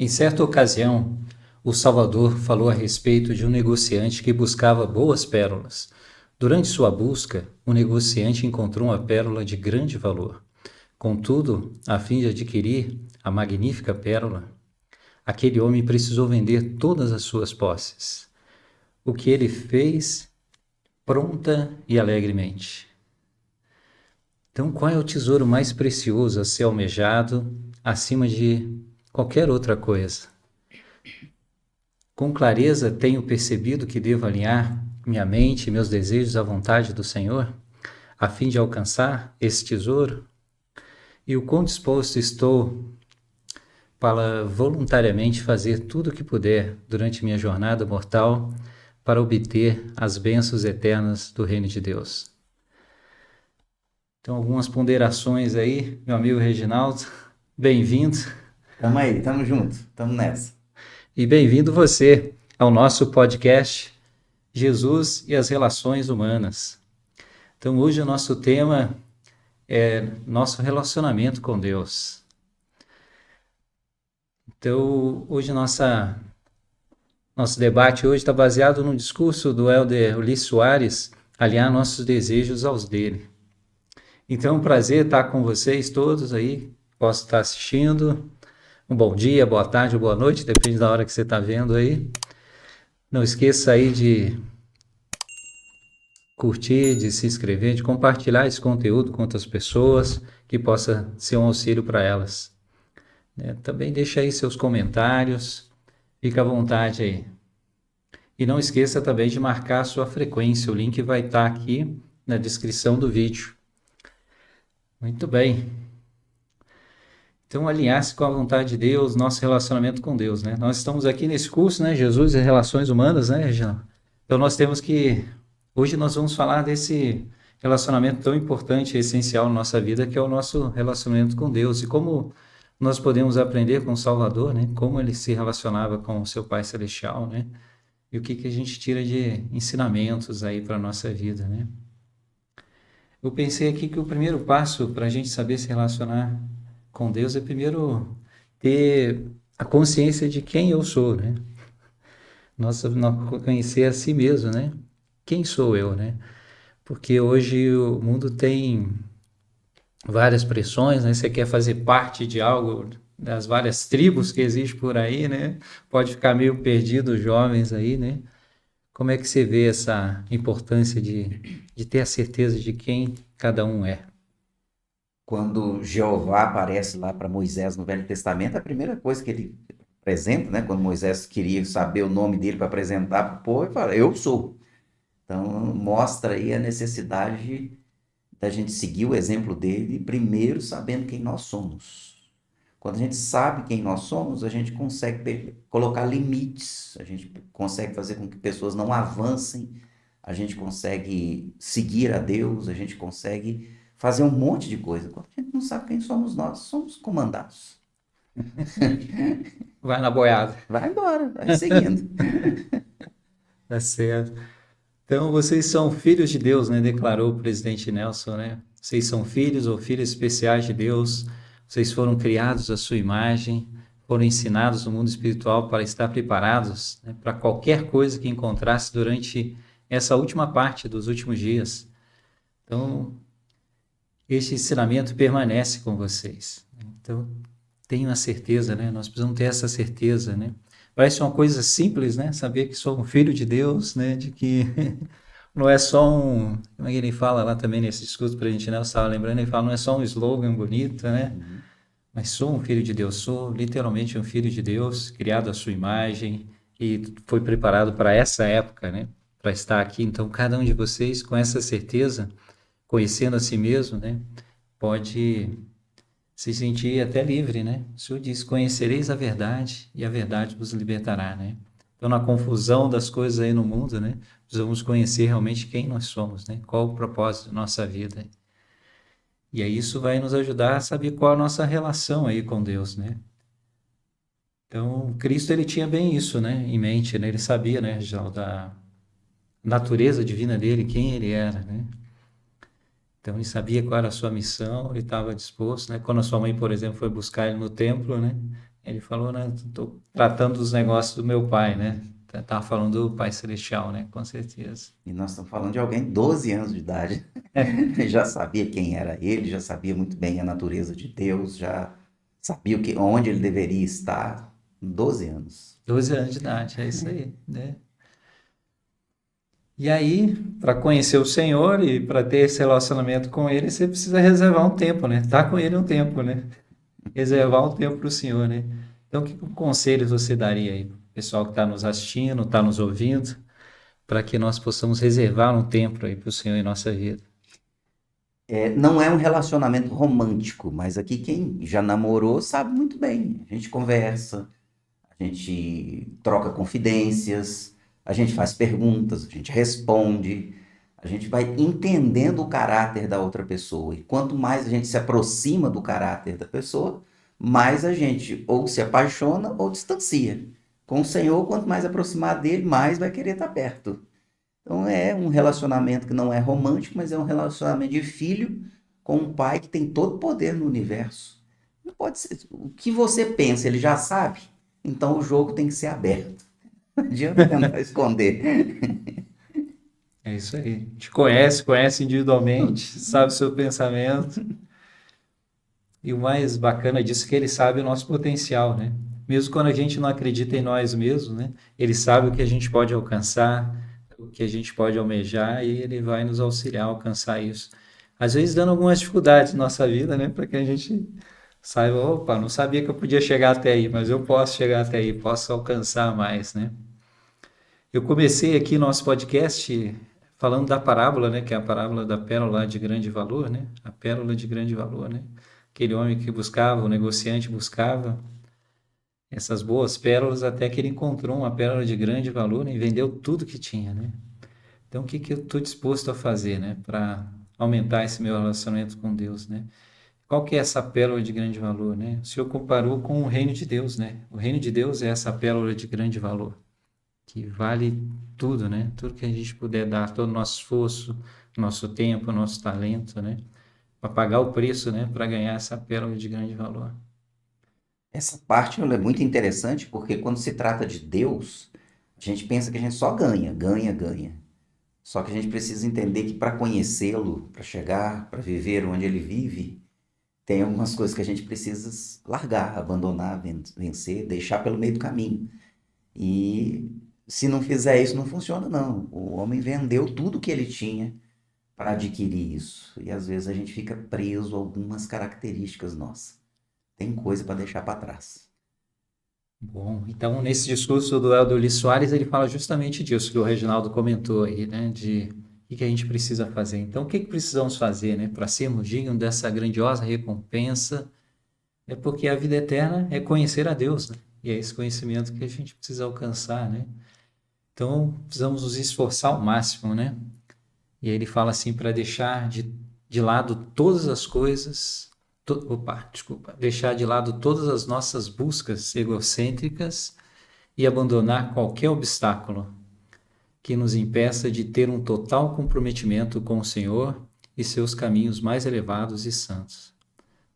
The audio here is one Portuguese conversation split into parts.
Em certa ocasião, o Salvador falou a respeito de um negociante que buscava boas pérolas. Durante sua busca, o negociante encontrou uma pérola de grande valor. Contudo, a fim de adquirir a magnífica pérola, aquele homem precisou vender todas as suas posses. O que ele fez pronta e alegremente. Então, qual é o tesouro mais precioso a ser almejado acima de qualquer outra coisa? Com clareza tenho percebido que devo alinhar minha mente e meus desejos à vontade do Senhor, a fim de alcançar esse tesouro? E o quão disposto estou para voluntariamente fazer tudo o que puder durante minha jornada mortal para obter as bênçãos eternas do Reino de Deus? Então, algumas ponderações aí, meu amigo Reginaldo, bem-vindo. Tamo aí, tamo junto, tamo nessa. E bem-vindo você ao nosso podcast Jesus e as Relações Humanas. Então, hoje o nosso tema é nosso relacionamento com Deus. Então, hoje nosso debate hoje está baseado no discurso do Elder Ulisses Soares, alinhar nossos desejos aos dele. Então, é um prazer estar com vocês todos aí, posso estar assistindo. Um bom dia, boa tarde ou boa noite, depende da hora que você está vendo aí. Não esqueça aí de curtir, de se inscrever, de compartilhar esse conteúdo com outras pessoas, que possa ser um auxílio para elas. Também deixa aí seus comentários, fica à vontade aí. E não esqueça também de marcar a sua frequência, o link vai estar aqui na descrição do vídeo. Muito bem. Então, alinhar-se com a vontade de Deus, nosso relacionamento com Deus, né? Nós estamos aqui nesse curso, né? Jesus e Relações Humanas, né, Reginaldo? Então, hoje nós vamos falar desse relacionamento tão importante e essencial na nossa vida, que é o nosso relacionamento com Deus. E como nós podemos aprender com o Salvador, né? Como ele se relacionava com o seu Pai Celestial, né? E o que a gente tira de ensinamentos aí para a nossa vida, né? Eu pensei aqui que o primeiro passo para a gente saber se relacionar com Deus é primeiro ter a consciência de quem eu sou, né? Nossa, conhecer a si mesmo, né? Quem sou eu, né? Porque hoje o mundo tem várias pressões, né? Você quer fazer parte de algo das várias tribos que existem por aí, né? Pode ficar meio perdido os jovens aí, né? Como é que você vê essa importância de ter a certeza de quem cada um é? Quando Jeová aparece lá para Moisés no Velho Testamento, a primeira coisa que ele apresenta, né, quando Moisés queria saber o nome dele para apresentar para o povo, ele fala, eu sou. Então, mostra aí a necessidade da gente seguir o exemplo dele, primeiro sabendo quem nós somos. Quando a gente sabe quem nós somos, a gente consegue colocar limites, a gente consegue fazer com que pessoas não avancem, a gente consegue seguir a Deus, a gente consegue fazer um monte de coisa. Quando a gente não sabe quem somos nós, somos comandados. Vai na boiada. Vai embora, vai seguindo. Tá certo. Então, vocês são filhos de Deus, né? Declarou o presidente Nelson, né? Vocês são filhos ou filhas especiais de Deus. Vocês foram criados à sua imagem, foram ensinados no mundo espiritual para estar preparados, né, para qualquer coisa que encontrasse durante essa última parte dos últimos dias. Então, este ensinamento permanece com vocês. Então, tenho a certeza, né? Nós precisamos ter essa certeza, né? Parece uma coisa simples, né? Saber que sou um filho de Deus, né? De que não é só um... Como é que ele fala lá também nesse discurso para a gente, né? Eu estava lembrando, ele fala, não é só um slogan bonito, né? Uhum. Mas sou um filho de Deus, sou literalmente um filho de Deus, criado à sua imagem e foi preparado para essa época, né? Para estar aqui. Então, cada um de vocês, com essa certeza, conhecendo a si mesmo, né? Pode se sentir até livre, né? O Senhor diz, conhecereis a verdade e a verdade vos libertará, né? Então, na confusão das coisas aí no mundo, né? Precisamos conhecer realmente quem nós somos, né? Qual o propósito da nossa vida. E aí isso vai nos ajudar a saber qual a nossa relação aí com Deus, né? Então, Cristo, ele tinha bem isso, né? Em mente, né? Ele sabia, né, já da natureza divina dele, quem ele era, né? Então ele sabia qual era a sua missão, ele estava disposto, né? Quando a sua mãe, por exemplo, foi buscar ele no templo, né? Ele falou, né? Estou tratando dos negócios do meu pai, né? Tava falando do Pai Celestial, né? Com certeza. E nós estamos falando de alguém de 12 anos de idade. Já sabia quem era ele, já sabia muito bem a natureza de Deus, já sabia onde ele deveria estar. 12 anos. 12 anos de idade, é isso aí, né? E aí, para conhecer o Senhor e para ter esse relacionamento com Ele, você precisa reservar um tempo, né? Tá com Ele um tempo, né? Reservar um tempo para o Senhor, né? Então, que conselhos você daria aí, pro pessoal que está nos assistindo, está nos ouvindo, para que nós possamos reservar um tempo aí para o Senhor em nossa vida? Não é um relacionamento romântico, mas aqui quem já namorou sabe muito bem. A gente conversa, a gente troca confidências, a gente faz perguntas, a gente responde, a gente vai entendendo o caráter da outra pessoa. E quanto mais a gente se aproxima do caráter da pessoa, mais a gente ou se apaixona ou distancia. Com o Senhor, quanto mais aproximar dele, mais vai querer estar perto. Então é um relacionamento que não é romântico, mas é um relacionamento de filho com um pai que tem todo o poder no universo. Não pode ser. O que você pensa, ele já sabe. Então o jogo tem que ser aberto. Não adianta tentar esconder. É isso aí. Te conhece, conhece individualmente, sabe o seu pensamento. E o mais bacana disso é que ele sabe o nosso potencial, né? Mesmo quando a gente não acredita em nós mesmos, né? Ele sabe o que a gente pode alcançar, o que a gente pode almejar e ele vai nos auxiliar a alcançar isso. Às vezes dando algumas dificuldades na nossa vida, né? Para que a gente saiba, opa, não sabia que eu podia chegar até aí, mas eu posso chegar até aí, posso alcançar mais, né? Eu comecei aqui nosso podcast falando da parábola, né, que é a parábola da pérola de grande valor, né? A pérola de grande valor, né? Aquele homem que buscava, o negociante buscava essas boas pérolas até que ele encontrou uma pérola de grande valor, né, e vendeu tudo que tinha, né? Então, o que que eu estou disposto a fazer, né, para aumentar esse meu relacionamento com Deus, né? Qual que é essa pérola de grande valor, né? O Senhor comparou com o reino de Deus, né? O reino de Deus é essa pérola de grande valor que vale tudo, né? Tudo que a gente puder dar, todo o nosso esforço, nosso tempo, nosso talento, né? Para pagar o preço, né? Para ganhar essa pérola de grande valor. Essa parte ela é muito interessante porque quando se trata de Deus, a gente pensa que a gente só ganha, ganha, ganha. Só que a gente precisa entender que para conhecê-lo, para chegar, para viver onde ele vive, tem algumas coisas que a gente precisa largar, abandonar, vencer, deixar pelo meio do caminho. E se não fizer isso, não funciona, não. O homem vendeu tudo que ele tinha para adquirir isso. E às vezes a gente fica preso a algumas características nossas. Tem coisa para deixar para trás. Bom, então nesse discurso do Eldo Luiz Soares, ele fala justamente disso que o Reginaldo comentou aí, né? De o que a gente precisa fazer. Então, o que precisamos fazer, né? Para sermos dignos dessa grandiosa recompensa, é porque a vida eterna é conhecer a Deus, né? E é esse conhecimento que a gente precisa alcançar, né? Então, precisamos nos esforçar ao máximo, né? E aí ele fala assim para deixar de lado todas as coisas, desculpa, deixar de lado todas as nossas buscas egocêntricas e abandonar qualquer obstáculo que nos impeça de ter um total comprometimento com o Senhor e seus caminhos mais elevados e santos.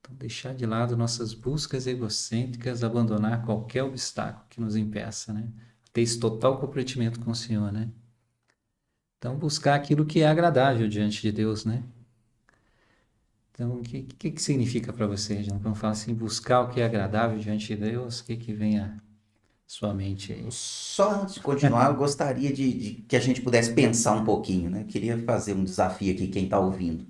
Então, deixar de lado nossas buscas egocêntricas, abandonar qualquer obstáculo que nos impeça, né? Ter esse total comprometimento com o Senhor, né? Então, buscar aquilo que é agradável diante de Deus, né? Então, o que significa para você, João? Quando fala assim, buscar o que é agradável diante de Deus, o que vem à sua mente aí? Só antes de continuar, eu gostaria de que a gente pudesse pensar um pouquinho, né? Queria fazer um desafio aqui, quem está ouvindo.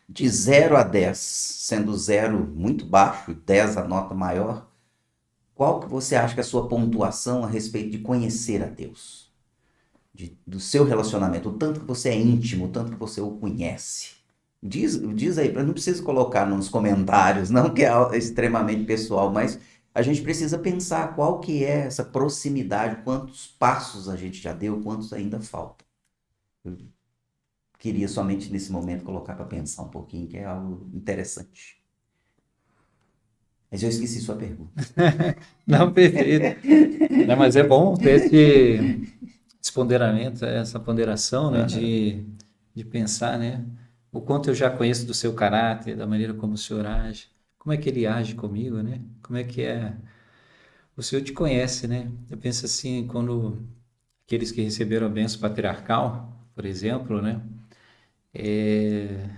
De 0 a 10, sendo 0 muito baixo, 10 a nota maior, qual que você acha que é a sua pontuação a respeito de conhecer a Deus? Do seu relacionamento, o tanto que você é íntimo, o tanto que você o conhece. Diz aí, não precisa colocar nos comentários, não que é extremamente pessoal, mas a gente precisa pensar qual que é essa proximidade, quantos passos a gente já deu, quantos ainda faltam. Eu queria somente nesse momento colocar para pensar um pouquinho, que é algo interessante. Mas eu esqueci sua pergunta. Não, perfeito. Não, mas é bom ter esse ponderamento, essa ponderação, né, Aham. de pensar, né, o quanto eu já conheço do seu caráter, da maneira como o senhor age, como é que ele age comigo, né? Como é que é? o Senhor te conhece, né? Eu penso assim, quando aqueles que receberam a bênção patriarcal, por exemplo, né? É,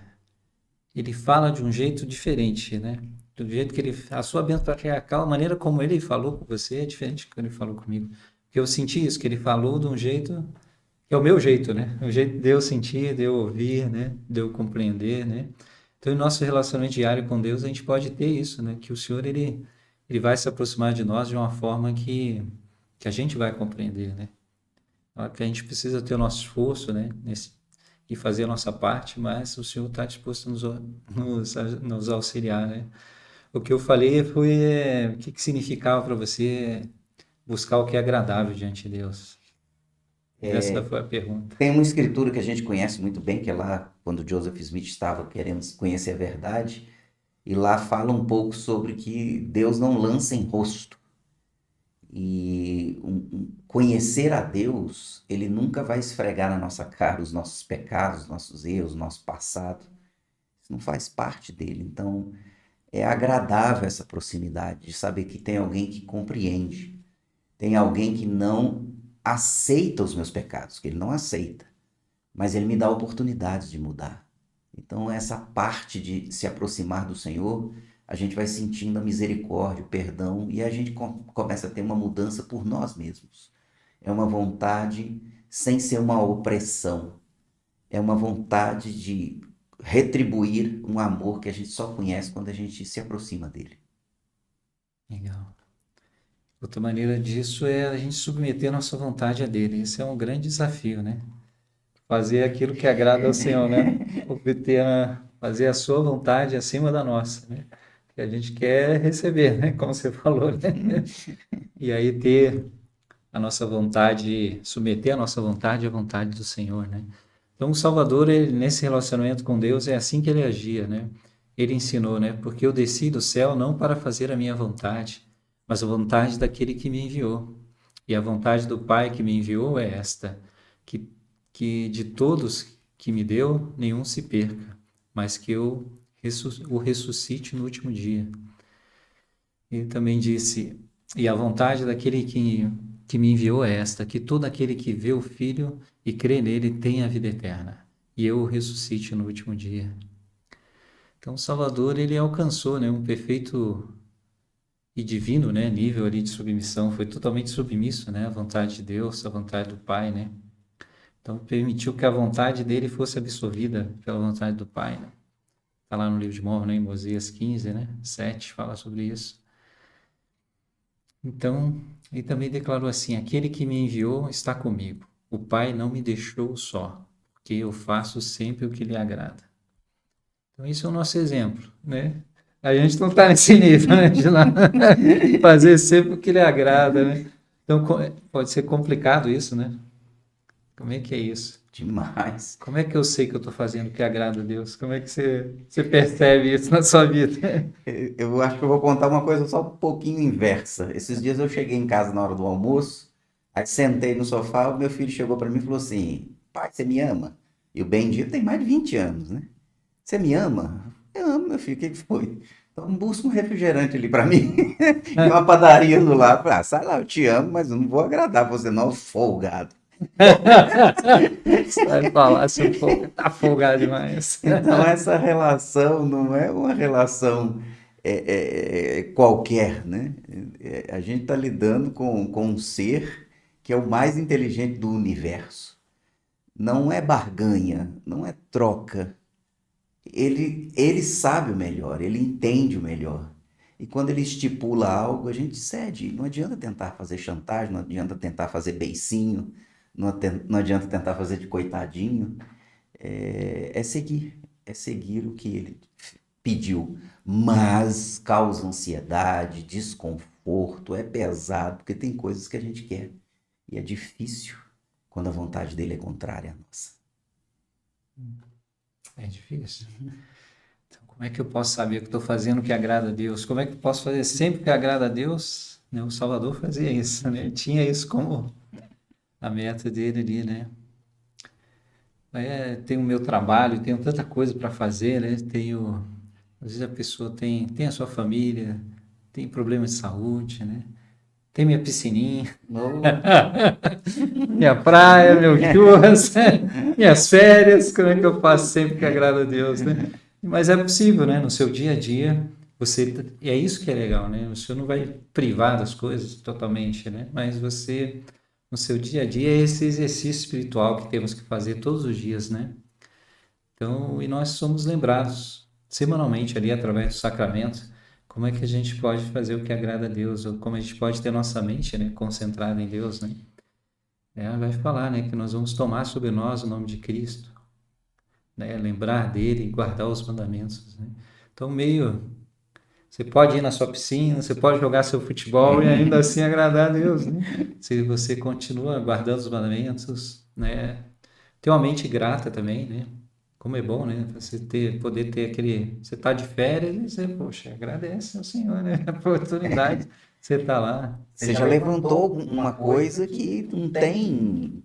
ele fala de um jeito diferente, né? Do jeito que ele, a sua bênção patriarcal, a maneira como ele falou com você é diferente do que ele falou comigo. Porque eu senti isso, que ele falou de um jeito que é o meu jeito, né? O jeito de eu sentir, de eu ouvir, né? De eu compreender, né? Então, em nosso relacionamento diário com Deus, a gente pode ter isso, né? Que o Senhor, ele vai se aproximar de nós de uma forma que a gente vai compreender, né? Claro que a gente precisa ter o nosso esforço, né? E fazer a nossa parte, mas o Senhor está disposto a nos auxiliar, né? O que eu falei foi o que significava para você buscar o que é agradável diante de Deus. Essa foi a pergunta. Tem uma escritura que a gente conhece muito bem, que é lá quando Joseph Smith estava querendo conhecer a verdade, e lá fala um pouco sobre que Deus não lança em rosto. E conhecer a Deus, ele nunca vai esfregar na nossa cara os nossos pecados, os nossos erros, o nosso passado. Isso não faz parte dele. Então, é agradável essa proximidade, de saber que tem alguém que compreende, tem alguém que não aceita os meus pecados, que ele não aceita, mas ele me dá oportunidades de mudar. Então, essa parte de se aproximar do Senhor, a gente vai sentindo a misericórdia, o perdão, e a gente começa a ter uma mudança por nós mesmos. É uma vontade sem ser uma opressão, é uma vontade de retribuir um amor que a gente só conhece quando a gente se aproxima dele. Legal. Outra maneira disso é a gente submeter a nossa vontade a dele. Esse é um grande desafio, né? Fazer aquilo que agrada ao Senhor, né? Fazer a sua vontade acima da nossa, né? Que a gente quer receber, né? Como você falou, né? E aí ter a nossa vontade, submeter a nossa vontade à vontade do Senhor, né? Então, o Salvador, ele, nesse relacionamento com Deus, é assim que ele agia, né? Ele ensinou, né? Porque eu desci do céu não para fazer a minha vontade, mas a vontade daquele que me enviou. E a vontade do Pai que me enviou é esta, que, que de todos que me deu, nenhum se perca, mas que eu o ressuscite no último dia. Ele também disse, e a vontade daquele que me enviou é esta, que todo aquele que vê o Filho e crê nele tenha a vida eterna, e eu o ressuscite no último dia. Então, o Salvador, ele alcançou, né, um perfeito e divino, né, nível ali de submissão, foi totalmente submisso, né, à vontade de Deus, à vontade do Pai, né? Então, permitiu que a vontade dele fosse absorvida pela vontade do Pai, né? Está lá no livro de Mórmon, né, em Oséias 15, né, 7, fala sobre isso. Então, ele também declarou assim: aquele que me enviou está comigo. O Pai não me deixou só, porque eu faço sempre o que lhe agrada. Então, esse é o nosso exemplo, né? A gente não está nesse nível, né? De lá fazer sempre o que lhe agrada, né? Então, pode ser complicado isso, né? Como é que é isso? Demais. Como é que eu sei que eu estou fazendo o que agrada a Deus? Como é que você percebe isso na sua vida? Eu acho que eu vou contar uma coisa só um pouquinho inversa. Esses dias eu cheguei em casa na hora do almoço, aí sentei no sofá, o meu filho chegou para mim e falou assim: pai, você me ama? E o Bendito tem mais de 20 anos, né? Você me ama? Eu amo, meu filho, o que que foi? Então busca um refrigerante ali para mim e uma padaria do lado. Falei, ah, sai lá, eu te amo, mas eu não vou agradar você não, folgado. Vai falar se for, tá folgado demais. Então, essa relação não é uma relação qualquer, né? A gente está lidando com um ser que é o mais inteligente do universo. Não é barganha, não é troca. Ele sabe o melhor, ele entende o melhor. E quando ele estipula algo, a gente cede. Não adianta tentar fazer chantagem, não adianta tentar fazer beicinho, não adianta tentar fazer de coitadinho. É seguir o que ele pediu, mas causa ansiedade, desconforto, é pesado, porque tem coisas que a gente quer e é difícil quando a vontade dele é contrária à nossa. É difícil. Então, como é que eu posso saber que estou fazendo o que agrada a Deus? Como é que eu posso fazer sempre o que agrada a Deus? Né? O Salvador fazia isso, né? Ele tinha isso como a meta dele ali, né? Tenho o meu trabalho, tenho tanta coisa para fazer, né? Às vezes a pessoa tem a sua família, tem problemas de saúde, né? tem minha piscininha, No- minha praia, meu churras, minhas férias, como é que eu faço sempre que agrada a Deus, né? Mas é possível, né? No seu dia a dia, e é isso que é legal, né? Você não vai privar das coisas totalmente, né? Mas você, no seu dia a dia, é esse exercício espiritual que temos que fazer todos os dias, né? Então, e nós somos lembrados semanalmente ali através do sacramento, como é que a gente pode fazer o que agrada a Deus, ou como a gente pode ter nossa mente, né, concentrada em Deus, né? Vai falar, né, que nós vamos tomar sobre nós o nome de Cristo, né, lembrar dele e guardar os mandamentos, né? Então, você pode ir na sua piscina, você pode jogar seu futebol e ainda assim agradar a Deus, né? Se você continua guardando os mandamentos, né? Ter uma mente grata também, né? Como é bom, né? Poder ter aquele. Você está de férias e você, poxa, agradece ao Senhor, né? A oportunidade. Você está lá. Você já levantou uma coisa que não tem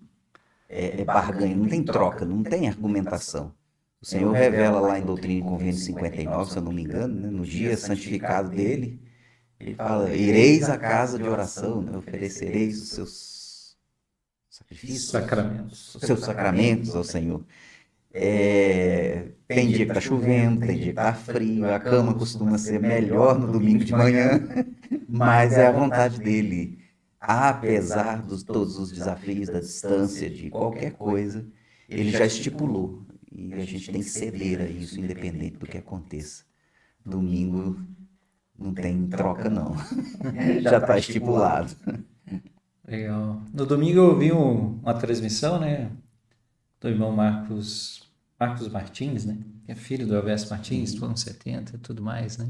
barganha, não tem troca, não tem argumentação. O Senhor revela lá em Doutrina e Convênio 59, se eu não me engano, né, no dia santificado dele, ele fala: ireis à casa de oração, né, oferecereis os seus sacrifícios, Sacramentos. os seus sacramentos ao Senhor. Tem dia que está chovendo, tem dia que está frio, a cama costuma ser melhor no domingo de manhã, mas é a vontade dele. Apesar de todos os desafios da distância, de qualquer coisa, ele já estipulou. E a gente tem que ceder a isso, independente do que aconteça. Domingo não tem troca, não. Já está estipulado. Legal. No domingo eu ouvi uma transmissão, né? Do irmão Marcos Martins, né? Que é filho do Elvésio Martins, foram 70 e tudo mais, né?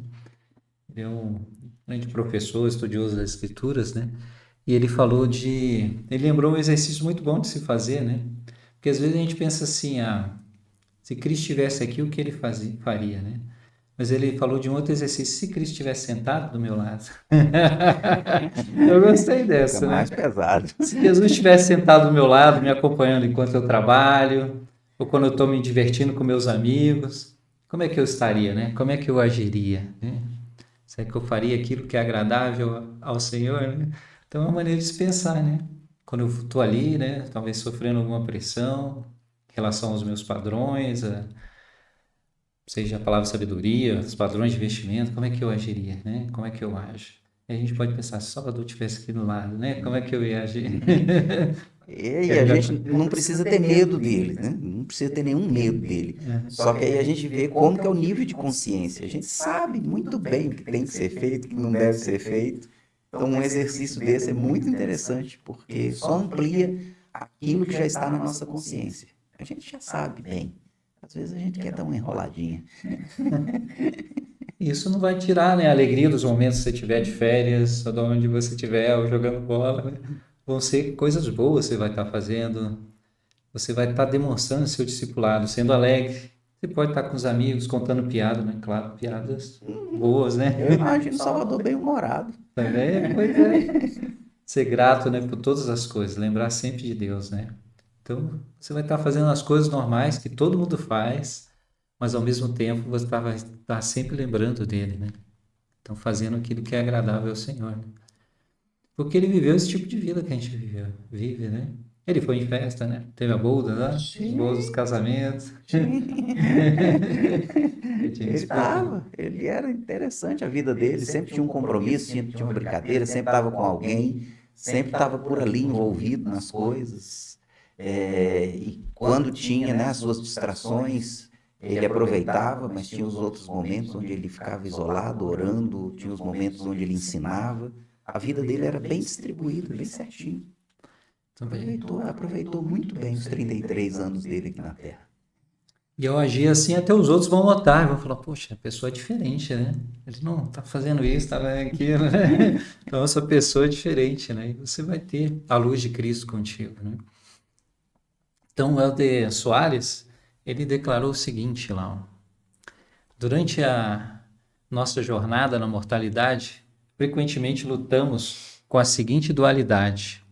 Ele é um grande professor, estudioso das escrituras, né? E ele falou ele lembrou um exercício muito bom de se fazer, né? Porque às vezes a gente pensa assim, se Cristo estivesse aqui, o que ele faria, né? Mas ele falou de um outro exercício, se Cristo estivesse sentado do meu lado. Eu gostei dessa, Fica né? mais pesado. Se Jesus estivesse sentado do meu lado, me acompanhando enquanto eu trabalho, ou quando eu estou me divertindo com meus amigos, como é que eu estaria, né? Como é que eu agiria, né? Será que eu faria aquilo que é agradável ao Senhor, né? Então é uma maneira de se pensar, né? Quando eu estou ali, né? Talvez sofrendo alguma pressão em relação aos meus padrões, seja a palavra sabedoria, os padrões de investimento, como é que eu agiria, né? Como é que eu ajo? E a gente pode pensar, se Salvador estivesse aqui do lado, né? Como é que eu ia agir? E a gente não precisa ter medo dele, né? Não precisa ter nenhum medo dele. Só que aí a gente vê como que é o nível de consciência. A gente sabe muito bem o que tem que ser feito, o que não deve ser feito. Então, um exercício desse é muito interessante, porque só amplia aquilo que já está na nossa consciência. A gente já sabe bem. Às vezes a gente quer dar uma enroladinha. Isso não vai tirar, né, a alegria dos momentos que você tiver de férias, ou de onde você estiver, ou jogando bola, né? Vão ser coisas boas que você vai estar fazendo, você vai estar demonstrando seu discipulado, sendo alegre. Você pode estar com os amigos, contando piada, né? Claro, piadas boas, né? Eu imagino Salvador bem-humorado. Também, pois é. Ser grato, né, por todas as coisas, lembrar sempre de Deus, né? Então, você vai estar fazendo as coisas normais que todo mundo faz, mas ao mesmo tempo você vai estar sempre lembrando dele, né? Então, fazendo aquilo que é agradável ao Senhor, né? Porque ele viveu esse tipo de vida que a gente vive, né? Ele foi em festa, né? Teve a boda lá, os bolos dos casamentos. Ele era interessante a vida dele, sempre tinha um compromisso, tinha uma brincadeira, sempre estava com alguém, sempre estava por ali envolvido nas coisas. E quando tinha, né, as suas distrações, ele aproveitava, mas tinha os outros momentos onde ele ficava isolado, orando, tinha os momentos onde ele ensinava. A vida dele era bem distribuída, bem certinho. Aproveitou muito bem os 33 anos dele aqui na Terra. E eu agir assim, até os outros vão notar, vão falar, poxa, a pessoa é diferente, né? Ele não tá fazendo isso, tá fazendo aquilo, né? Então, essa pessoa é diferente, né? E você vai ter a luz de Cristo contigo, né? Então, o Helder Soares, ele declarou o seguinte lá, ó, durante a nossa jornada na mortalidade, frequentemente lutamos com a seguinte dualidade: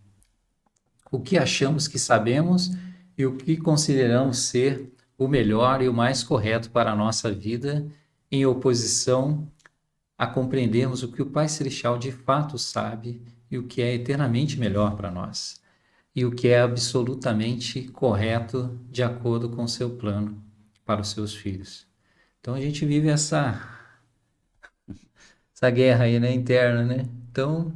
o que achamos que sabemos e o que consideramos ser o melhor e o mais correto para a nossa vida, em oposição a compreendermos o que o Pai Celestial de fato sabe e o que é eternamente melhor para nós, e o que é absolutamente correto de acordo com o seu plano para os seus filhos. Então a gente vive essa guerra aí, né, interna, né? Então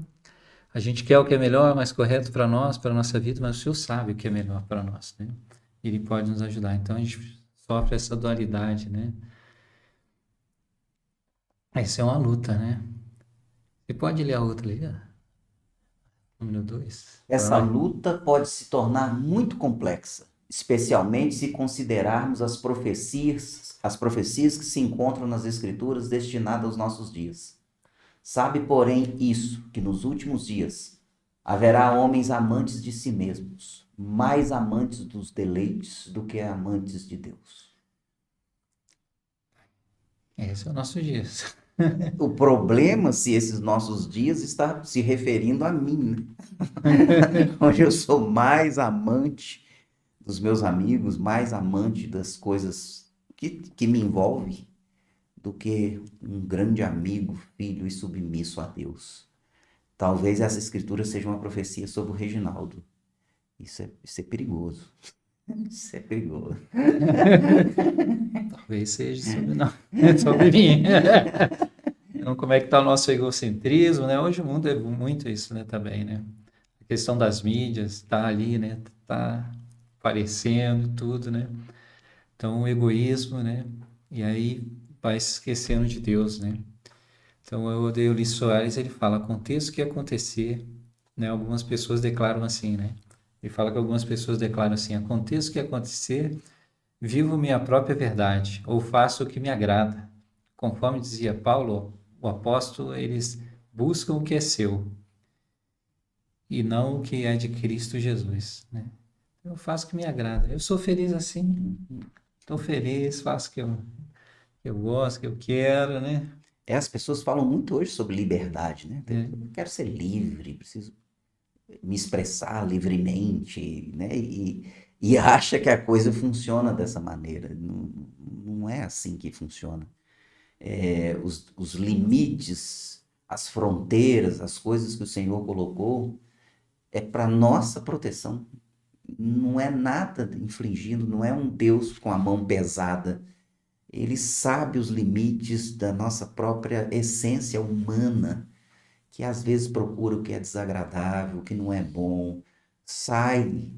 a gente quer o que é melhor, mais correto para nós, para a nossa vida, mas o Senhor sabe o que é melhor para nós, né? Ele pode nos ajudar. Então a gente sofre essa dualidade, né? Isso é uma luta, né? Você pode ler a outra ali, ó, número 2. Essa luta pode se tornar muito complexa, especialmente se considerarmos as profecias que se encontram nas Escrituras destinadas aos nossos dias. Sabe, porém, isso, que nos últimos dias haverá homens amantes de si mesmos, mais amantes dos deleites do que amantes de Deus. Esse é o nosso dia. O problema, se esses nossos dias está se referindo a mim, né? Onde eu sou mais amante dos meus amigos, mais amante das coisas que me envolvem, do que um grande amigo, filho e submisso a Deus. Talvez essa escritura seja uma profecia sobre o Reginaldo. Isso é perigoso. Isso é perigoso. Talvez seja sobre, não, sobre mim. Então, como é que está o nosso egocentrismo, né? Hoje o mundo é muito isso, né, também, né? A questão das mídias, está ali, né? Está aparecendo tudo, né? Então, o egoísmo, né? E aí vai se esquecendo de Deus, né? Então, eu odeio Ulisses Soares, ele fala, aconteça o que acontecer, né? Algumas pessoas declaram assim, né? Ele fala que algumas pessoas declaram assim, aconteça o que acontecer, vivo minha própria verdade, ou faço o que me agrada. Conforme dizia Paulo, o apóstolo, eles buscam o que é seu e não o que é de Cristo Jesus, né? Eu faço o que me agrada. Eu sou feliz assim, estou feliz, faço o que eu gosto, que eu quero, né? As pessoas falam muito hoje sobre liberdade, né? É, Eu quero ser livre, preciso me expressar livremente, né? E acha que a coisa funciona dessa maneira. Não, não é assim que funciona. Os limites, as fronteiras, as coisas que o Senhor colocou, é para nossa proteção. Não é nada infringindo, não é um Deus com a mão pesada. Ele sabe os limites da nossa própria essência humana, que às vezes procura o que é desagradável, o que não é bom, sai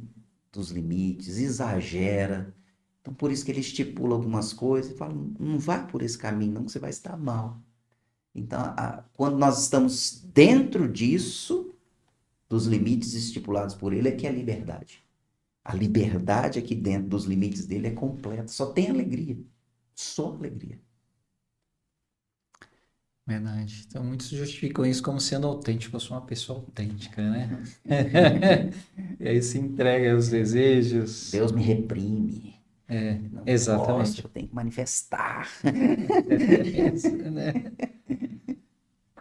dos limites, exagera. Então, por isso que ele estipula algumas coisas e fala: não vá por esse caminho, não, que você vai estar mal. Então, quando nós estamos dentro disso, dos limites estipulados por ele, é que é a liberdade. A liberdade aqui dentro dos limites dele é completa, só tem alegria. Só alegria. verdade. Então, muitos justificam isso como sendo autêntico. Eu sou uma pessoa autêntica, né? E aí se entrega aos desejos. Deus me reprime. É, Não posso, exatamente. eu tenho que manifestar. Isso, né?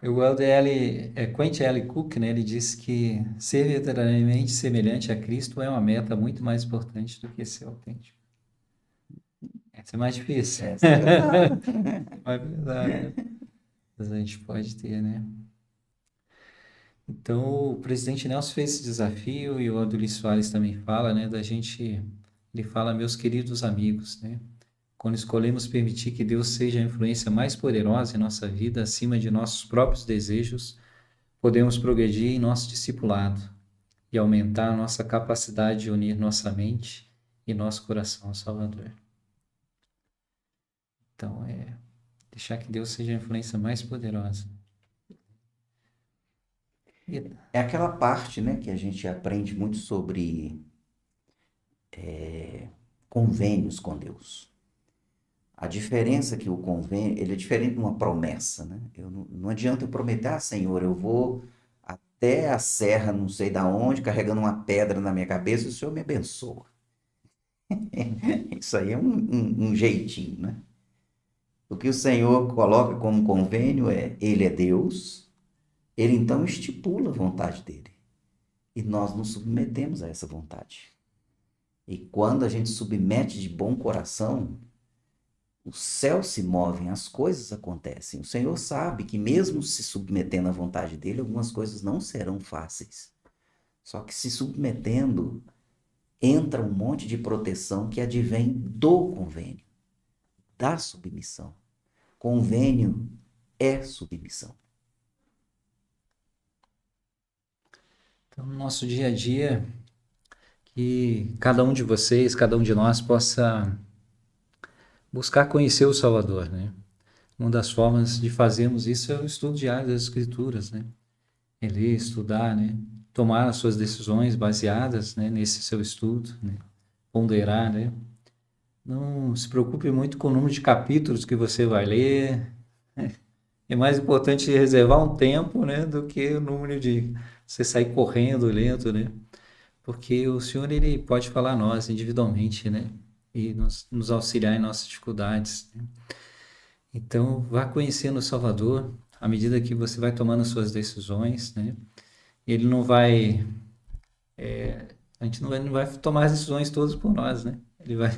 O Quentin L. Cook, né, ele disse que ser verdadeiramente semelhante a Cristo é uma meta muito mais importante do que ser autêntico. Essa é mais difícil. Essa é pesada. Mais pesada. Mas a gente pode ter, né? Então, o presidente Nelson fez esse desafio e o Adolis Soares também fala, né, ele fala, meus queridos amigos, né? Quando escolhemos permitir que Deus seja a influência mais poderosa em nossa vida, acima de nossos próprios desejos, podemos progredir em nosso discipulado e aumentar a nossa capacidade de unir nossa mente e nosso coração ao Salvador. Então, deixar que Deus seja a influência mais poderosa. É aquela parte, né, que a gente aprende muito sobre convênios com Deus. A diferença é que o convênio, ele é diferente de uma promessa, né? Não adianta eu prometer, Senhor, eu vou até a serra, não sei da onde, carregando uma pedra na minha cabeça, e o Senhor me abençoa. Isso aí é um jeitinho, né? O que o Senhor coloca como convênio Ele é Deus, Ele então estipula a vontade dEle. E nós nos submetemos a essa vontade. E quando a gente submete de bom coração, Os céus se movem, as coisas acontecem. O Senhor sabe que mesmo se submetendo à vontade dele, algumas coisas não serão fáceis. Só que se submetendo, entra um monte de proteção que advém do convênio, da submissão. Convênio é submissão. Então, no nosso dia a dia, que cada um de vocês, cada um de nós possa buscar conhecer o Salvador, né? Uma das formas de fazermos isso é o estudo diário das Escrituras, né? É ler, estudar, né? Tomar as suas decisões baseadas, né, nesse seu estudo, né? Ponderar, né? Não se preocupe muito com o número de capítulos que você vai ler. É mais importante reservar um tempo, né, do que o número de você sair correndo, lento, né? Porque o Senhor, ele pode falar a nós individualmente, né? E nos auxiliar em nossas dificuldades, né? Então, vá conhecendo o Salvador à medida que você vai tomando as suas decisões, né? Ele não vai, a gente não vai tomar as decisões todas por nós, né? Ele vai,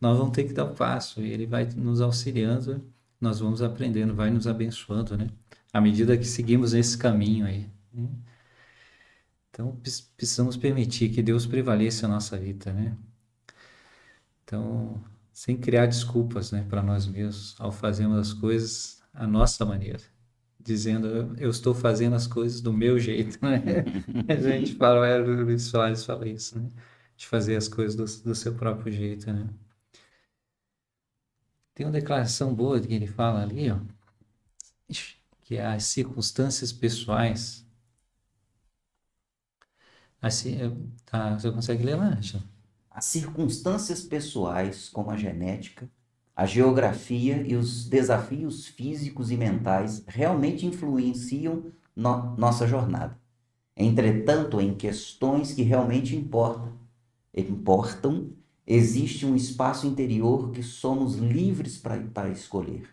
nós vamos ter que dar o passo e ele vai nos auxiliando, nós vamos aprendendo, vai nos abençoando, né? À medida que seguimos esse caminho aí, né? Então, precisamos permitir que Deus prevaleça a nossa vida, né? Então, sem criar desculpas, né, para nós mesmos ao fazermos as coisas à nossa maneira, dizendo eu estou fazendo as coisas do meu jeito, né? A gente fala, o Luiz Soares fala isso, né? De fazer as coisas do seu próprio jeito, né? Tem uma declaração boa que ele fala ali, ó, que é as circunstâncias pessoais. Assim, tá, você consegue ler lá, Angela? As circunstâncias pessoais, como a genética, a geografia e os desafios físicos e mentais realmente influenciam nossa jornada. Entretanto, em questões que realmente importam, existe um espaço interior que somos livres para escolher,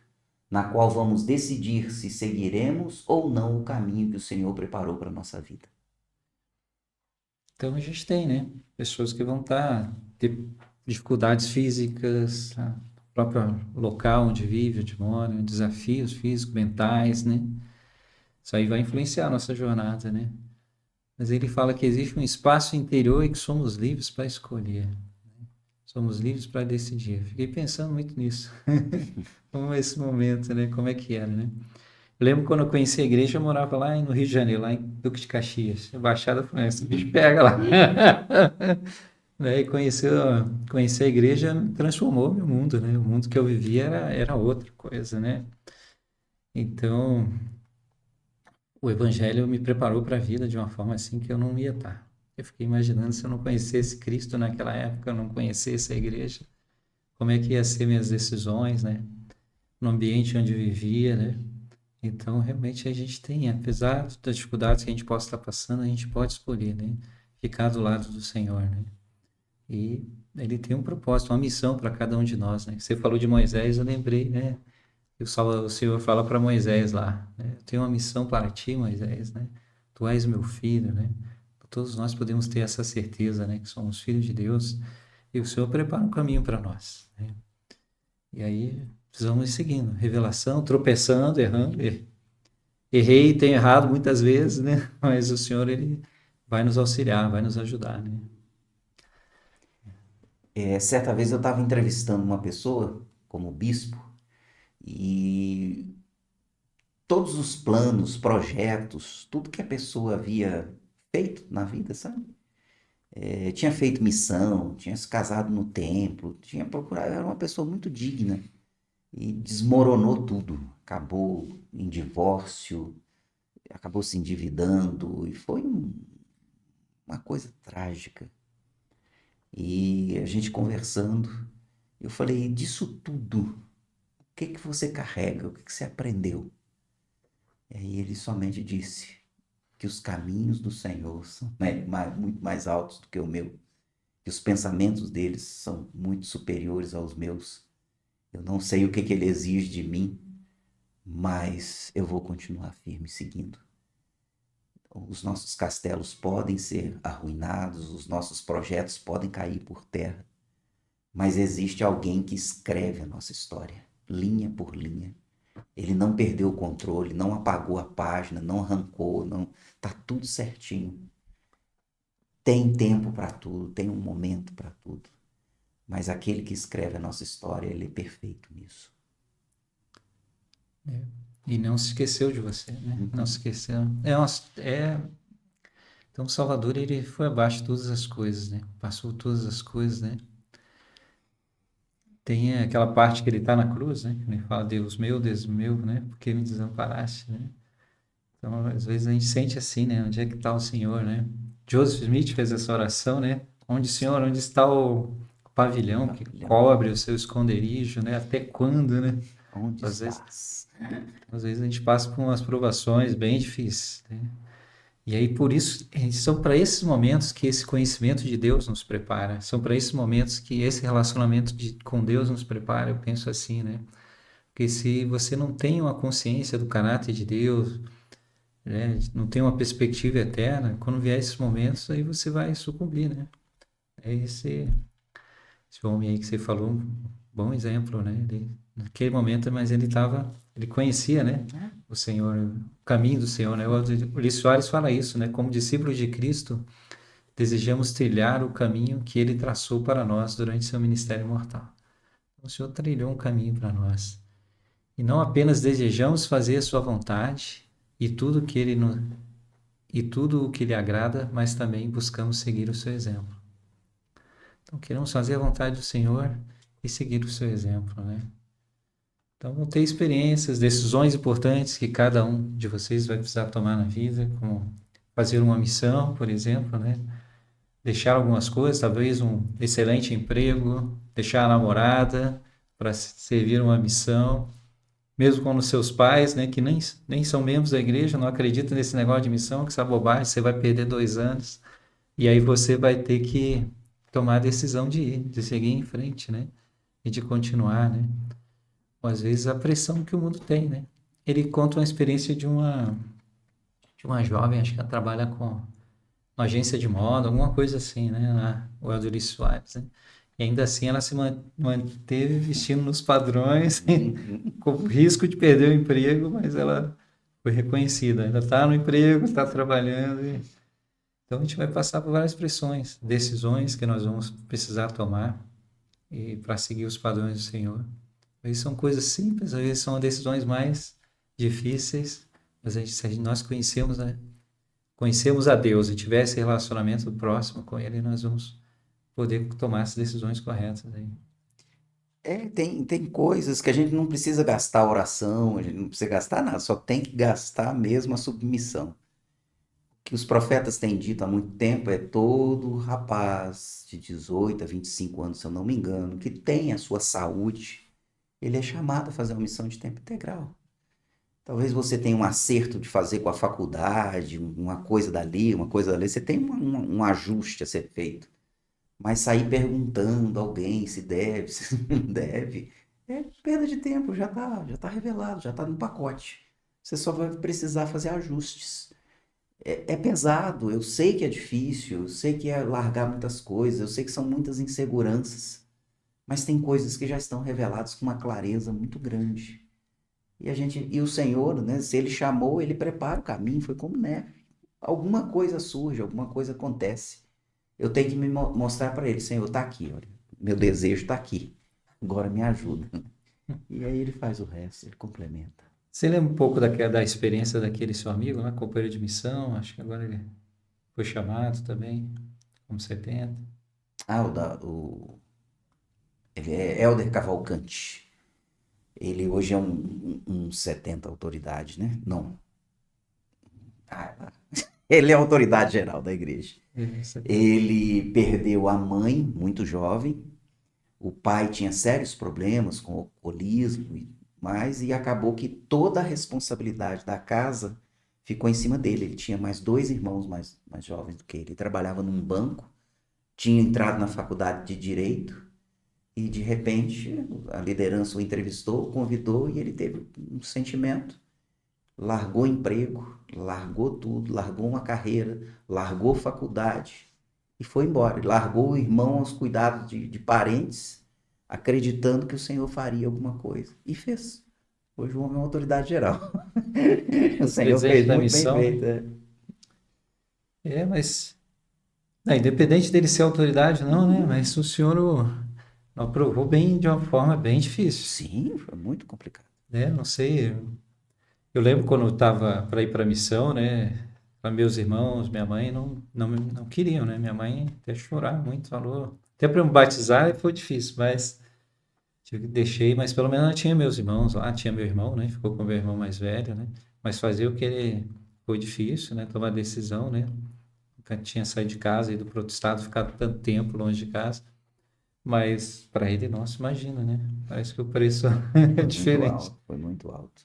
na qual vamos decidir se seguiremos ou não o caminho que o Senhor preparou para a nossa vida. Então a gente tem, né? Pessoas que vão ter dificuldades físicas, tá? O próprio local onde vive, onde mora, desafios físicos, mentais, né? Isso aí vai influenciar a nossa jornada, né? Mas ele fala que existe um espaço interior e que somos livres para escolher. Somos livres para decidir. Fiquei pensando muito nisso. Como esse momento, né? Como é que era, né? Eu lembro quando eu conheci a igreja, eu morava lá no Rio de Janeiro, lá em Duque de Caxias. Baixada Fluminense, o bicho pega lá. Né? E conhecer a igreja transformou meu mundo, né? O mundo que eu vivia era outra coisa, né? Então, o evangelho me preparou para a vida de uma forma assim que eu não ia estar. Eu fiquei imaginando se eu não conhecesse Cristo naquela época, eu não conhecesse a igreja, como é que ia ser minhas decisões, né? No ambiente onde eu vivia, né? Então, realmente a gente tem, apesar das dificuldades que a gente possa estar passando, a gente pode escolher, né? Ficar do lado do Senhor, né? E ele tem um propósito, uma missão para cada um de nós, né? Você falou de Moisés, eu lembrei, né? O Senhor fala para Moisés lá, né? Eu tenho uma missão para ti, Moisés, né? Tu és meu filho, né? Todos nós podemos ter essa certeza, né? Que somos filhos de Deus e o Senhor prepara um caminho para nós, né? E aí precisamos ir seguindo, revelação, tropeçando, errando. Errei, tenho errado muitas vezes, né? Mas o Senhor, ele vai nos auxiliar, vai nos ajudar, né? Certa vez eu estava entrevistando uma pessoa como bispo e todos os planos, projetos, tudo que a pessoa havia feito na vida, sabe? Tinha feito missão, tinha se casado no templo, tinha procurado, era uma pessoa muito digna e desmoronou tudo. Acabou em divórcio, acabou se endividando e foi uma coisa trágica. E a gente conversando, eu falei, disso tudo, o que que você carrega? O que que você aprendeu? E aí ele somente disse que os caminhos do Senhor são muito mais altos do que o meu, que os pensamentos deles são muito superiores aos meus. Eu não sei o que que ele exige de mim, mas eu vou continuar firme seguindo. Os nossos castelos podem ser arruinados, os nossos projetos podem cair por terra, mas existe alguém que escreve a nossa história, linha por linha. Ele não perdeu o controle, não apagou a página, não arrancou, não, tá tudo certinho. Tem tempo para tudo, tem um momento para tudo. Mas aquele que escreve a nossa história, ele é perfeito nisso. É. E não se esqueceu de você, né? Não se Uhum. esqueceu. Então, o Salvador, ele foi abaixo de todas as coisas, né? Passou todas as coisas, né? Tem aquela parte que ele está na cruz, né? Ele fala, Deus meu, né? Por que me desamparaste, né? Então, às vezes a gente sente assim, né? Onde é que está o Senhor, né? Joseph Smith fez essa oração, né? Onde, Senhor, onde está o pavilhão que Pavilhão, cobre o seu esconderijo, né? Até quando, né? onde Às vezes, estás? às vezes a gente passa por umas provações bem difíceis, né? E aí, por isso, são para esses momentos que esse conhecimento de Deus nos prepara. São para esses momentos que esse relacionamento com Deus nos prepara. Eu penso assim, né? Porque se você não tem uma consciência do caráter de Deus, né? Não tem uma perspectiva eterna, quando vier esses momentos, aí você vai sucumbir, né? É esse homem aí que você falou, um bom exemplo, né? Ele, naquele momento, mas ele conhecia, né? O Senhor, o caminho do Senhor, né? O Ulisses Soares fala isso, né? Como discípulos de Cristo, desejamos trilhar o caminho que ele traçou para nós durante seu ministério mortal. Então, o Senhor trilhou um caminho para nós. E não apenas desejamos fazer a sua vontade e tudo o que lhe agrada, mas também buscamos seguir o seu exemplo. Então, queremos fazer a vontade do Senhor e seguir o seu exemplo, né? Então, vão ter experiências, decisões importantes que cada um de vocês vai precisar tomar na vida, como fazer uma missão, por exemplo, né? Deixar algumas coisas, talvez um excelente emprego, deixar a namorada para servir uma missão, mesmo com os seus pais, né, que nem são membros da igreja, não acreditam nesse negócio de missão, que essa bobagem, você vai perder 2 anos, e aí você vai ter que tomar a decisão de ir, de seguir em frente, né, e de continuar, né. Ou às vezes a pressão que o mundo tem, né. Ele conta uma experiência de uma jovem, acho que ela trabalha com uma agência de moda, alguma coisa assim, né, o Eldorice Soares, né. E ainda assim ela se manteve vestindo nos padrões, Uhum. com risco de perder o emprego, mas ela foi reconhecida. Ainda está no emprego, está trabalhando. Então a gente vai passar por várias pressões, decisões que nós vamos precisar tomar e para seguir os padrões do Senhor. Às vezes são coisas simples, às vezes são decisões mais difíceis, mas se nós conhecemos, né, conhecemos a Deus e tiver esse relacionamento próximo com Ele, nós vamos poder tomar as decisões corretas aí. Tem coisas que a gente não precisa gastar oração, a gente não precisa gastar nada, só tem que gastar mesmo a submissão. O que os profetas têm dito há muito tempo é todo rapaz de 18 a 25 anos, se eu não me engano, que tem a sua saúde, ele é chamado a fazer uma missão de tempo integral. Talvez você tenha um acerto de fazer com a faculdade, uma coisa dali, uma coisa dali, você tem um ajuste a ser feito. Mas sair perguntando a alguém se deve, se não deve, é perda de tempo, já tá revelado, já está no pacote. Você só vai precisar fazer ajustes. É pesado, eu sei que é difícil, eu sei que é largar muitas coisas, eu sei que são muitas inseguranças, mas tem coisas que já estão reveladas com uma clareza muito grande. E o Senhor, né, se ele chamou, ele prepara o caminho, foi como neve. Alguma coisa surge, alguma coisa acontece. Eu tenho que me mostrar para ele, Senhor, está aqui, olha, meu desejo está aqui. Agora me ajuda. E aí ele faz o resto, ele complementa. Você lembra um pouco da experiência daquele seu amigo, né, companheiro de missão? Acho que agora ele foi chamado também, como 70. Ah, ele é Helder Cavalcante. Ele hoje é um 70 autoridade, né? Não. Ah, ele é a autoridade geral da igreja. Isso. Ele perdeu a mãe muito jovem. O pai tinha sérios problemas com alcoolismo e mais, e acabou que toda a responsabilidade da casa ficou em cima dele. Ele tinha mais dois irmãos mais jovens do que ele. Ele trabalhava num banco, tinha entrado na faculdade de Direito, e de repente a liderança o entrevistou, o convidou, e ele teve um sentimento. Largou emprego, largou tudo, largou uma carreira, largou faculdade e foi embora. Largou o irmão aos cuidados de parentes acreditando que o Senhor faria alguma coisa. E fez. Hoje o homem é uma autoridade geral. O Senhor Presente fez da muito bem missão, né? feito. Mas independente dele ser autoridade ou não, né? Mas o senhor aprovou bem de uma forma bem difícil, Sim, foi muito complicado. né? Não sei, eu lembro quando eu estava para ir para a missão, né? Para meus irmãos, minha mãe não queriam, né? Minha mãe até chorar muito, falou. Até para me batizar foi difícil, mas deixei, mas pelo menos eu tinha meus irmãos lá, tinha meu irmão, né? Ficou com meu irmão mais velho, né? Mas fazer o que ele foi difícil, né? Tomar decisão, né? Nunca tinha saído de casa, ido para outro estado, ficado tanto tempo longe de casa. Mas para ele, nossa, imagina, né? Parece que o preço é Foi muito diferente. alto, foi muito alto.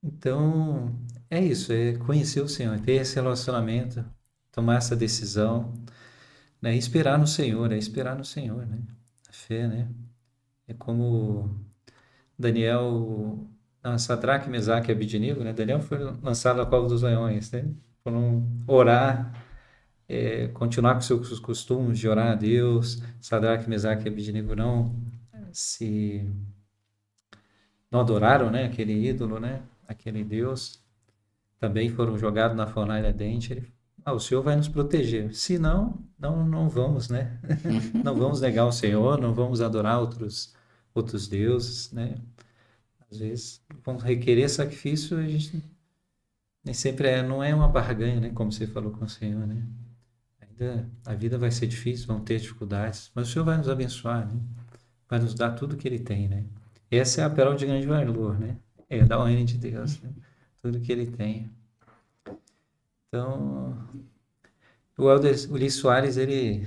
Então, é isso, é conhecer o Senhor, ter esse relacionamento, tomar essa decisão, né? E esperar no Senhor, é esperar no Senhor, né? A fé, né? É como Daniel, não, Sadraque, Mesaque e Abednego, né? Daniel foi lançado na cova dos leões, né? Foram orar, continuar com seus costumes de orar a Deus. Sadraque, Mesaque e Abednego se não adoraram, né? Aquele ídolo, né? Aquele Deus. Também foram jogados na fornalha ardente. O Senhor vai nos proteger. Se não, não vamos, né? Não vamos negar o Senhor, não vamos adorar outros deuses, né? Às vezes vamos requerer sacrifício, a gente nem sempre não é uma barganha, né? Como você falou com o Senhor, né? Ainda a vida vai ser difícil, vão ter dificuldades, mas o Senhor vai nos abençoar, né? Vai nos dar tudo que Ele tem, né? Essa é a pérola de grande valor, né? É da honra de Deus, né? Tudo que Ele tem. Então, o Ulisses Soares, ele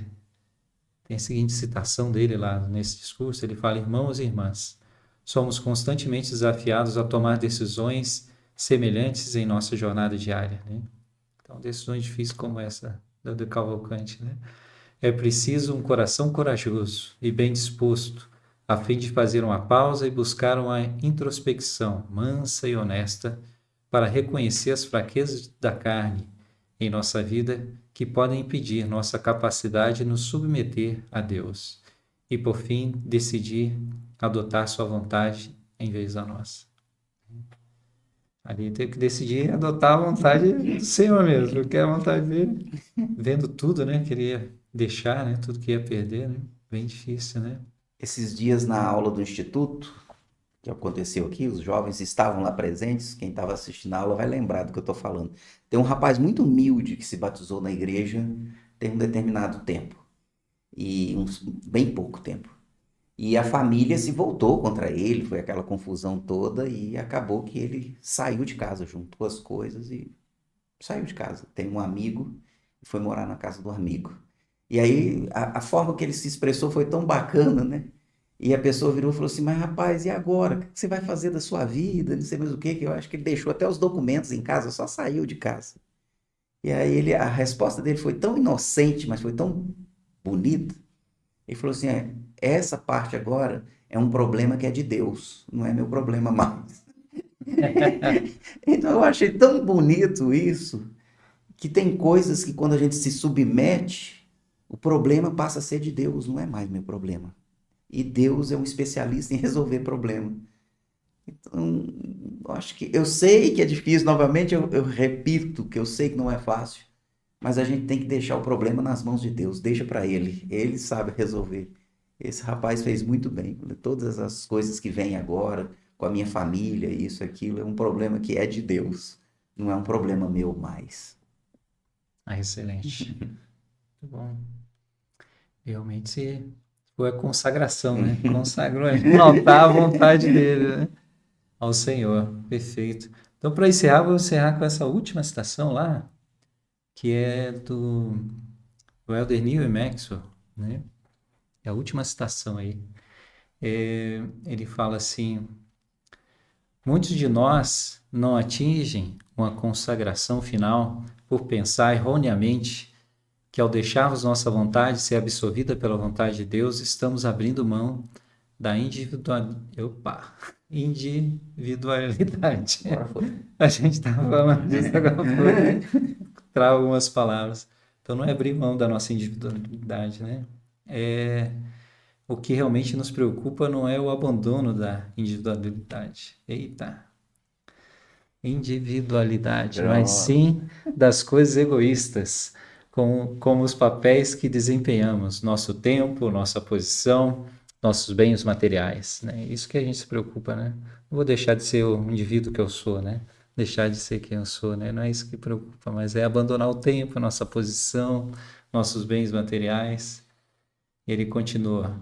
tem a seguinte citação dele lá nesse discurso, ele fala: irmãos e irmãs, somos constantemente desafiados a tomar decisões semelhantes em nossa jornada diária, né? Então, decisões difíceis como essa do Cavalcante, né? É preciso um coração corajoso e bem disposto, a fim de fazer uma pausa e buscar uma introspecção mansa e honesta para reconhecer as fraquezas da carne em nossa vida que podem impedir nossa capacidade de nos submeter a Deus e, por fim, decidir adotar sua vontade em vez da nossa. Ali teve que decidir adotar a vontade do Senhor mesmo, porque a vontade dele, vendo tudo, né, queria deixar, né, tudo que ia perder, né, bem difícil, né? Esses dias na aula do Instituto, que aconteceu aqui, os jovens estavam lá presentes, quem estava assistindo a aula vai lembrar do que eu estou falando. Tem um rapaz muito humilde que se batizou na igreja tem um determinado tempo, bem pouco tempo. E a família se voltou contra ele, foi aquela confusão toda e acabou que ele saiu de casa, juntou as coisas e saiu de casa. Tem um amigo e foi morar na casa do amigo. E aí a forma que ele se expressou foi tão bacana, né? E a pessoa virou e falou assim: mas rapaz, e agora? O que você vai fazer da sua vida? Não sei mais o que, que eu acho que ele deixou até os documentos em casa, só saiu de casa. E aí a resposta dele foi tão inocente, mas foi tão bonita. Ele falou assim: essa parte agora é um problema que é de Deus, não é meu problema mais. Então eu achei tão bonito isso, que tem coisas que quando a gente se submete, o problema passa a ser de Deus, não é mais meu problema. E Deus é um especialista em resolver problema. Então, eu acho que eu sei que é difícil, novamente eu repito que eu sei que não é fácil, mas a gente tem que deixar o problema nas mãos de Deus, deixa para ele sabe resolver. Esse rapaz fez muito bem. Todas as coisas que vêm agora, com a minha família, isso, aquilo, é um problema que é de Deus, não é um problema meu mais. Ah, excelente. Muito bom. Realmente foi a consagração, né? Consagrou a altar a vontade dele, né? Ao Senhor. Perfeito. Então, para encerrar, vou encerrar com essa última citação lá, que é do Elder Neil Maxwell, né? É a última citação aí. Ele fala assim: muitos de nós não atingem uma consagração final por pensar erroneamente que ao deixarmos nossa vontade ser absorvida pela vontade de Deus, estamos abrindo mão da individualidade. A gente estava falando disso agora, trago algumas palavras. Então, não é abrir mão da nossa individualidade, né? É o que realmente nos preocupa não é o abandono da individualidade. Eita! Individualidade, mas Pronto. sim das coisas egoístas, como os papéis que desempenhamos, nosso tempo, nossa posição, nossos bens materiais, né? Isso que a gente se preocupa, né? Não vou deixar de ser o indivíduo que eu sou, né? Deixar de ser quem eu sou, né? Não é isso que preocupa, mas é abandonar o tempo, nossa posição, nossos bens materiais. E ele continua.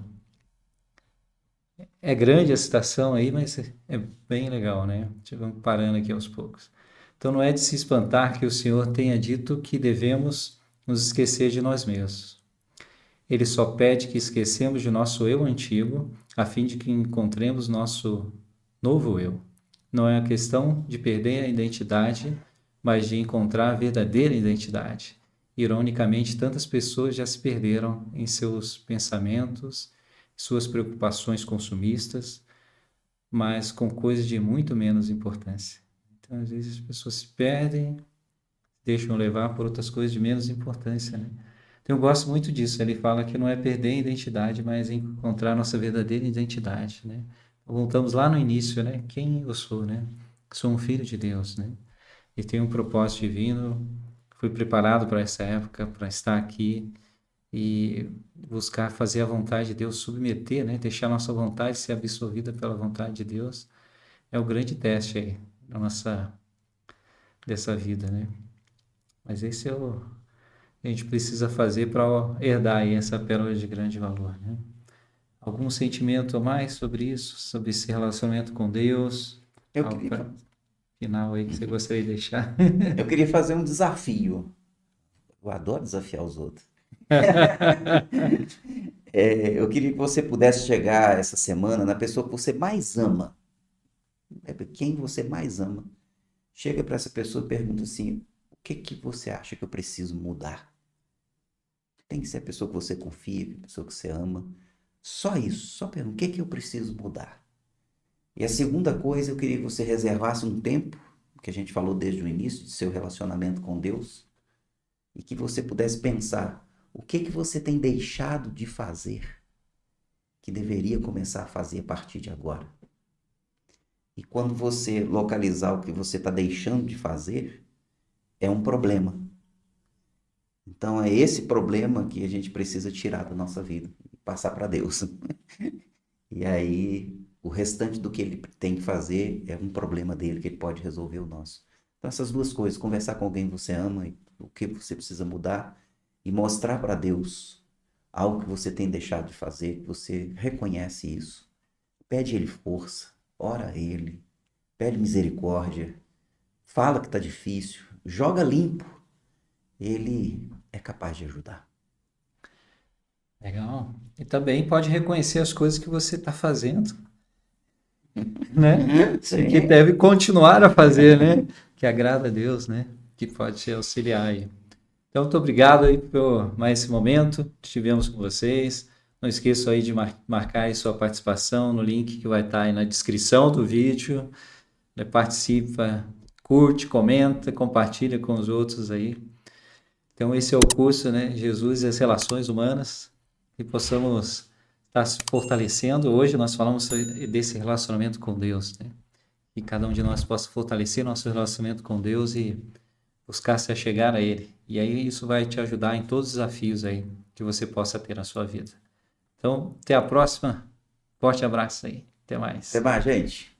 É grande a citação aí, mas é bem legal, né? Vamos parando aqui aos poucos. Então não é de se espantar que o Senhor tenha dito que devemos nos esquecer de nós mesmos. Ele só pede que esquecemos de nosso eu antigo, a fim de que encontremos nosso novo eu. Não é a questão de perder a identidade, mas de encontrar a verdadeira identidade. Ironicamente, tantas pessoas já se perderam em seus pensamentos, suas preocupações consumistas, mas com coisas de muito menos importância. Então, às vezes, as pessoas se perdem, deixam levar por outras coisas de menos importância, né? Então, eu gosto muito disso. Ele fala que não é perder a identidade, mas encontrar nossa verdadeira identidade, né? Voltamos lá no início, né? Quem eu sou, né? Sou um filho de Deus, né? E tenho um propósito divino. Fui preparado para essa época, para estar aqui e buscar fazer a vontade de Deus, submeter, né? Deixar nossa vontade ser absorvida pela vontade de Deus. É o grande teste aí da nossa dessa vida, né? Mas esse é o que a gente precisa fazer para herdar aí essa pérola de grande valor, né? Algum sentimento a mais sobre isso, sobre esse relacionamento com Deus? Eu Algo queria, para final aí que você gostaria de deixar? eu queria fazer um desafio. Eu adoro desafiar os outros. Eu queria que você pudesse chegar essa semana na pessoa que você mais ama. Quem você mais ama. Chega para essa pessoa e pergunta assim: o que que você acha que eu preciso mudar? Tem que ser a pessoa que você confia, a pessoa que você ama. Só isso, só pergunta: o que que eu preciso mudar? E a segunda coisa, eu queria que você reservasse um tempo, que a gente falou desde o início, de seu relacionamento com Deus, e que você pudesse pensar: o que que você tem deixado de fazer que deveria começar a fazer a partir de agora? E quando você localizar o que você está deixando de fazer, é um problema. Então é esse problema que a gente precisa tirar da nossa vida e passar para Deus. E aí o restante do que ele tem que fazer é um problema dele, que ele pode resolver o nosso. Então essas duas coisas, conversar com alguém que você ama e o que você precisa mudar e mostrar para Deus algo que você tem deixado de fazer, que você reconhece isso. Pede a ele força, ora a ele, pede misericórdia, fala que está difícil, joga limpo. Ele é capaz de ajudar. Legal. E também pode reconhecer as coisas que você está fazendo, né? E que Sim. deve continuar a fazer, né? Que agrada a Deus, né? Que pode te auxiliar aí. Então, muito obrigado aí por mais esse momento que tivemos com vocês. Não esqueça aí de marcar aí sua participação no link que vai estar aí na descrição do vídeo. Participa, curte, comenta, compartilha com os outros aí. Então, esse é o curso, né? Jesus e as Relações Humanas. E possamos estar se fortalecendo. Hoje nós falamos desse relacionamento com Deus, né? Que cada um de nós possa fortalecer nosso relacionamento com Deus e buscar se achegar a Ele. E aí isso vai te ajudar em todos os desafios aí que você possa ter na sua vida. Então, até a próxima. Forte abraço aí. Até Até mais. mais, gente.